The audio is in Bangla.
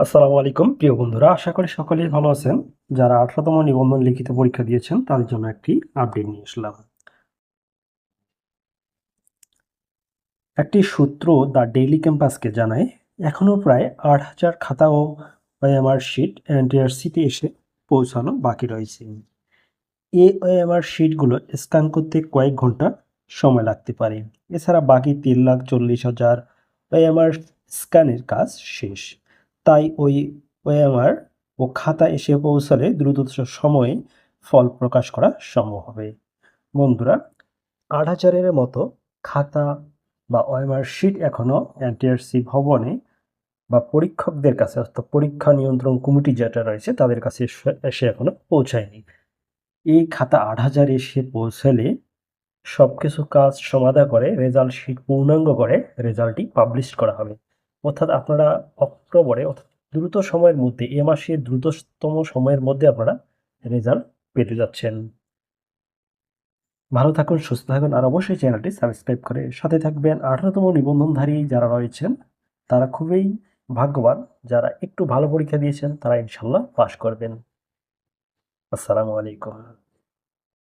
আসসালামু আলাইকুম প্রিয় বন্ধুরা, আশা করি সকলেই ভালো আছেন। যারা 18তম নিবন্ধন লিখিত পরীক্ষা দিয়েছেন তাদের জন্য একটি আপডেট নিয়ে আসলাম। একটি সূত্র দ্য ডেইলি ক্যাম্পাসকে জানায় এখনও প্রায় 8,000 খাতা ও ওএমআর শিট এনটিআরসিতে এসে পৌঁছানো বাকি রয়েছে। এই ওএমআর শিটগুলো স্ক্যান করতে কয়েক ঘন্টা সময় লাগতে পারে। এছাড়া বাকি 3,40,000 ওএমআর স্ক্যানের কাজ শেষ। তাই ওই ওএমআর ও খাতা এসে পৌঁছালে দ্রুত সময়ে ফল প্রকাশ করা সম্ভব হবে। বন্ধুরা, 8,000-এর মতো খাতা বা ওএমআর শিট এখনও এনটিআরসি ভবনে বা পরীক্ষকদের কাছে, অর্থাৎ পরীক্ষা নিয়ন্ত্রণ কমিটি যেটা রয়েছে তাদের কাছে এসে এখনো পৌঁছায়নি। এই খাতা 8,000 এসে পৌঁছালে সবকিছু কাজ সমাধা করে রেজাল্ট শিট পূর্ণাঙ্গ করে রেজাল্টটি পাবলিশ করা হবে। অর্থাৎ আপনারা অক্টোবরে, অর্থাৎ দ্রুত সময়ের মধ্যে, এ মাসে দ্রুততম সময়ের মধ্যে আপনারা রেজাল্ট পেতে যাচ্ছেন। ভালো থাকুন, সুস্থ থাকুন, আর অবশ্যই চ্যানেলটি সাবস্ক্রাইব করে সাথে থাকবেন। 18তম নিবন্ধনধারী যারা রয়েছেন তারা খুবই ভাগ্যবান। যারা একটু ভালো পরীক্ষা দিয়েছেন তারা ইনশাল্লাহ পাশ করবেন। আসসালামু আলাইকুম।